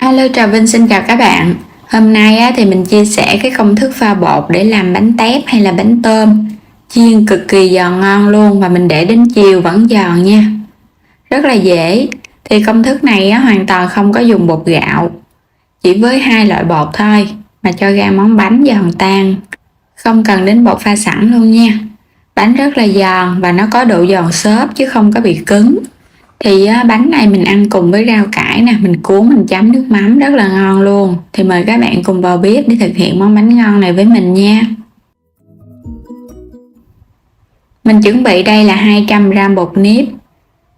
Hello, Trà Vinh xin chào các bạn. Hôm nay thì mình chia sẻ cái công thức pha bột để làm bánh tét hay là bánh tôm. Chiên cực kỳ giòn ngon luôn và mình để đến chiều vẫn giòn nha. Rất là dễ. Thì công thức này hoàn toàn không có dùng bột gạo. Chỉ với 2 loại bột thôi mà cho ra món bánh giòn tan. Không cần đến bột pha sẵn luôn nha. Bánh rất là giòn và nó có độ giòn xốp chứ không có bị cứng. Thì bánh này mình ăn cùng với rau cải nè, mình cuốn mình chấm nước mắm rất là ngon luôn. Thì mời các bạn cùng vào bếp để thực hiện món bánh ngon này với mình nha. Mình chuẩn bị đây là 200g bột nếp.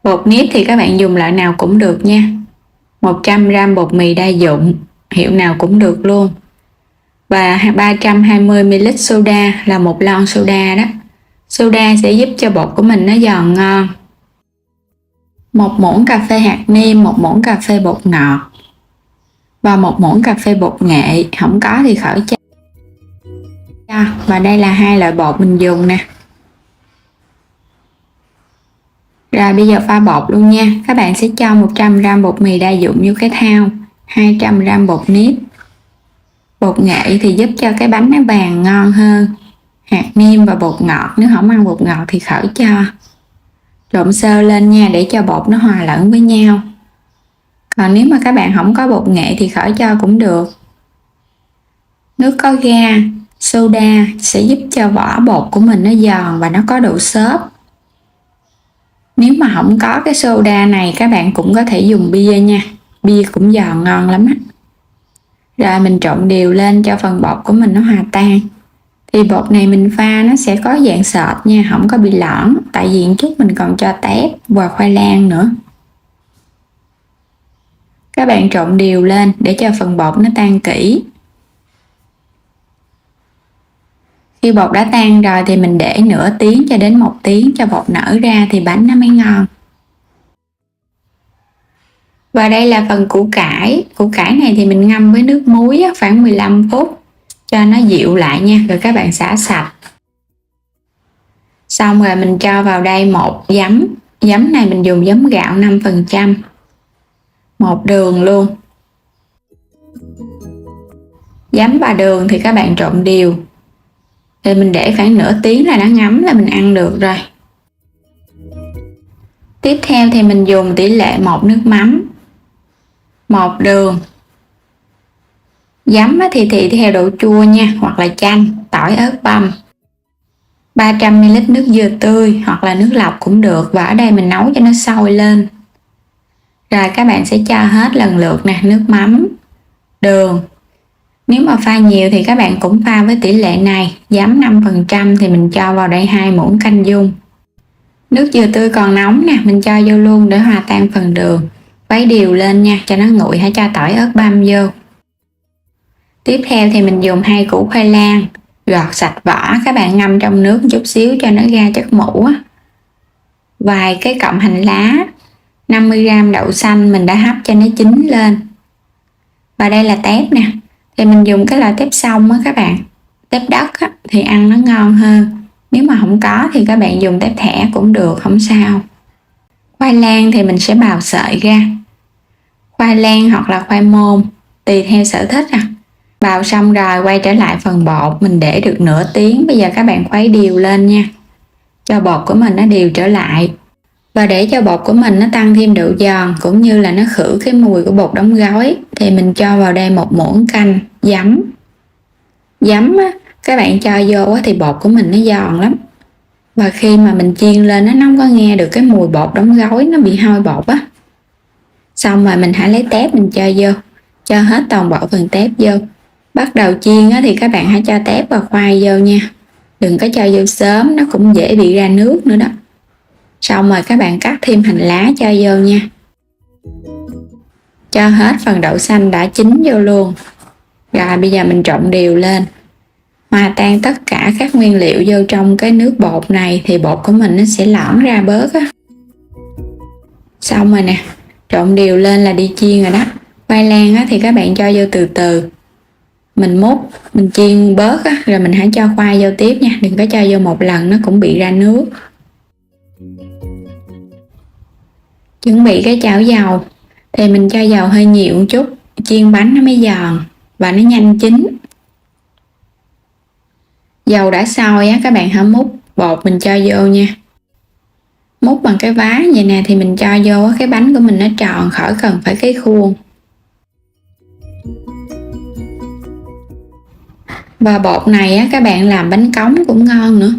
Bột nếp thì các bạn dùng loại nào cũng được nha. 100g bột mì đa dụng, hiệu nào cũng được luôn. Và 320ml soda là 1 lon soda đó. Soda sẽ giúp cho bột của mình nó giòn ngon. 1 muỗng cà phê hạt nêm, 1 muỗng cà phê bột ngọt và 1 muỗng cà phê bột nghệ, không có thì khỏi cho. Và đây là 2 loại bột mình dùng nè. Rồi bây giờ pha bột luôn nha. Các bạn sẽ cho 100g bột mì đa dụng vô cái thau, 200g bột nếp. Bột nghệ thì giúp cho cái bánh nó vàng ngon hơn. Hạt nêm và bột ngọt, nếu không ăn bột ngọt thì khỏi cho. Trộn sơ lên nha để cho bột nó hòa lẫn với nhau. Còn nếu mà các bạn không có bột nghệ thì khỏi cho cũng được. Nước có ga, soda sẽ giúp cho vỏ bột của mình nó giòn và nó có độ xốp. Nếu mà không có cái soda này các bạn cũng có thể dùng bia nha. Bia cũng giòn ngon lắm á. Rồi mình trộn đều lên cho phần bột của mình nó hòa tan. Thì bột này mình pha nó sẽ có dạng sệt nha, không có bị lõng. Tại vì chút mình còn cho tép và khoai lang nữa. Các bạn trộn đều lên để cho phần bột nó tan kỹ. Khi bột đã tan rồi thì mình để nửa tiếng cho đến 1 tiếng cho bột nở ra thì bánh nó mới ngon. Và đây là phần củ cải. Củ cải này thì mình ngâm với nước muối khoảng 15 phút cho nó dịu lại nha, rồi các bạn xả sạch. Xong rồi mình cho vào đây 1 giấm. Giấm này mình dùng giấm gạo 5%. 1 đường luôn. Giấm và đường thì các bạn trộn đều. Thì mình để khoảng nửa tiếng là nó ngấm là mình ăn được rồi. Tiếp theo thì mình dùng tỷ lệ 1 nước mắm, 1 đường. Giấm thì theo độ chua nha, hoặc là chanh, tỏi, ớt băm. 300ml nước dừa tươi hoặc là nước lọc cũng được, và ở đây mình nấu cho nó sôi lên. Rồi các bạn sẽ cho hết lần lượt nè, nước mắm, đường. Nếu mà pha nhiều thì các bạn cũng pha với tỷ lệ này. Giấm 5% thì mình cho vào đây 2 muỗng canh dung. Nước dừa tươi còn nóng nè, mình cho vô luôn để hòa tan phần đường. Khuấy đều lên nha, cho nó nguội, hãy cho tỏi ớt băm vô. Tiếp theo thì mình dùng 2 củ khoai lang, gọt sạch vỏ, các bạn ngâm trong nước chút xíu cho nó ra chất mủ. Vài cái cọng hành lá, 50g đậu xanh mình đã hấp cho nó chín lên. Và đây là tép nè. Thì mình dùng cái loại tép xong các bạn. Tép đất thì ăn nó ngon hơn. Nếu mà không có thì các bạn dùng tép thẻ cũng được, không sao. Khoai lang thì mình sẽ bào sợi ra. Khoai lang hoặc là khoai môn, tùy theo sở thích. Bào xong rồi quay trở lại phần bột, mình để được nửa tiếng. Bây giờ các bạn khuấy đều lên nha, cho bột của mình nó đều trở lại. Và để cho bột của mình nó tăng thêm độ giòn cũng như là nó khử cái mùi của bột đóng gói thì mình cho vào đây 1 muỗng canh giấm. Giấm các bạn cho vô thì bột của mình nó giòn lắm. Và khi mà mình chiên lên nó không có nghe được cái mùi bột đóng gói, nó bị hôi bột Xong rồi mình hãy lấy tép mình cho vô, cho hết toàn bộ phần tép vô. Bắt đầu chiên thì các bạn hãy cho tép và khoai vô nha. Đừng có cho vô sớm, nó cũng dễ bị ra nước nữa đó. Xong rồi các bạn cắt thêm hành lá cho vô nha. Cho hết phần đậu xanh đã chín vô luôn. Rồi bây giờ mình trộn đều lên. Hòa tan tất cả các nguyên liệu vô trong cái nước bột này thì bột của mình nó sẽ lõn ra bớt Xong rồi nè, trộn đều lên là đi chiên rồi đó. Khoai lang thì các bạn cho vô từ từ. Mình múc, mình chiên bớt rồi mình hãy cho khoai vô tiếp nha. Đừng có cho vô một lần nó cũng bị ra nước. Chuẩn bị cái chảo dầu thì mình cho dầu hơi nhiều một chút, chiên bánh nó mới giòn và nó nhanh chín. Dầu đã sôi á, các bạn hãy múc bột mình cho vô nha. Múc bằng cái vá vậy nè thì mình cho vô cái bánh của mình nó tròn, khỏi cần phải cái khuôn. Và bột này á, các bạn làm bánh cống cũng ngon nữa.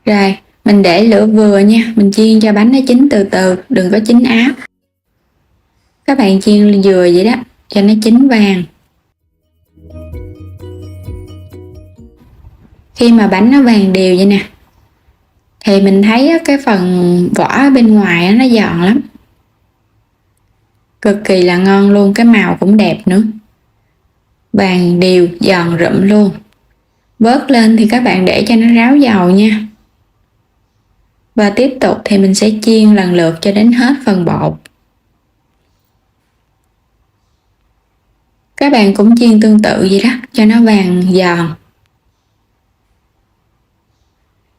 Rồi, mình để lửa vừa nha, mình chiên cho bánh nó chín từ từ, đừng có chín áp. Các bạn chiên vừa vậy đó, cho nó chín vàng. Khi mà bánh nó vàng đều vậy nè, thì mình thấy cái phần vỏ bên ngoài nó giòn lắm. Cực kỳ là ngon luôn, cái màu cũng đẹp nữa. Vàng đều, giòn rụm luôn. Vớt lên thì các bạn để cho nó ráo dầu nha. Và tiếp tục thì mình sẽ chiên lần lượt cho đến hết phần bột. Các bạn cũng chiên tương tự vậy đó, cho nó vàng giòn.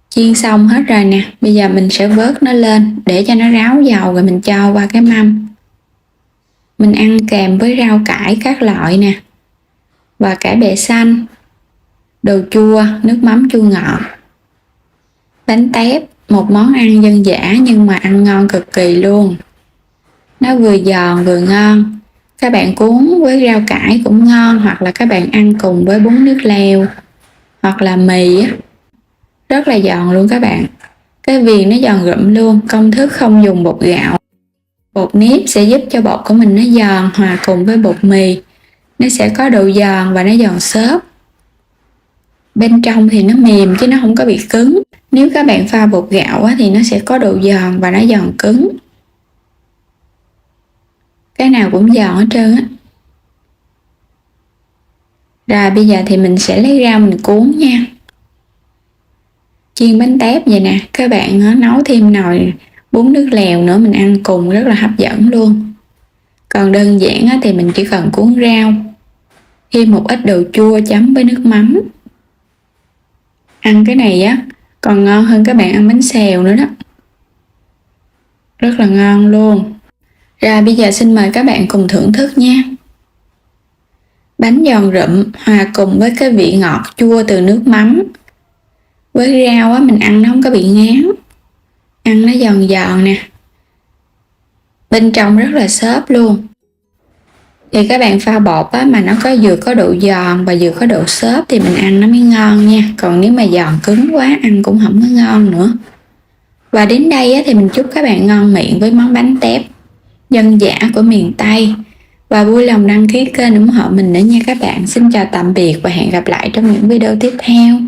Chiên xong hết rồi nè, bây giờ mình sẽ vớt nó lên để cho nó ráo dầu rồi mình cho qua cái mâm. Mình ăn kèm với rau cải các loại nè, và cải bẹ xanh, đồ chua, nước mắm chua ngọt. Bánh tép, một món ăn dân dã nhưng mà ăn ngon cực kỳ luôn. Nó vừa giòn vừa ngon. Các bạn cuốn với rau cải cũng ngon, hoặc là các bạn ăn cùng với bún nước lèo hoặc là mì á. Rất là giòn luôn các bạn. Cái viền nó giòn rụm luôn, công thức không dùng bột gạo. Bột nếp sẽ giúp cho bột của mình nó giòn hòa cùng với bột mì. Nó sẽ có độ giòn và nó giòn xốp. Bên trong thì nó mềm chứ nó không có bị cứng. Nếu các bạn pha bột gạo á, thì nó sẽ có độ giòn và nó giòn cứng. Cái nào cũng giòn hết trơn á. Rồi bây giờ thì mình sẽ lấy rau mình cuốn nha. Chiên bánh tép vậy nè, các bạn nấu thêm nồi bún nước lèo nữa mình ăn cùng rất là hấp dẫn luôn. Còn đơn giản thì mình chỉ cần cuốn rau, thêm một ít đồ chua chấm với nước mắm. Ăn cái này á còn ngon hơn các bạn ăn bánh xèo nữa đó. Rất là ngon luôn. Rồi bây giờ xin mời các bạn cùng thưởng thức nha. Bánh giòn rụm hòa cùng với cái vị ngọt chua từ nước mắm. Với rau á, mình ăn nó không có bị ngán. Ăn nó giòn giòn nè. Bên trong rất là xốp luôn. Thì các bạn pha bột á, mà nó vừa có độ giòn và vừa có độ xốp thì mình ăn nó mới ngon nha. Còn nếu mà giòn cứng quá ăn cũng không có ngon nữa. Và đến đây á, thì mình chúc các bạn ngon miệng với món bánh tép dân dã của miền Tây. Và vui lòng đăng ký kênh ủng hộ mình nữa nha các bạn. Xin chào tạm biệt và hẹn gặp lại trong những video tiếp theo.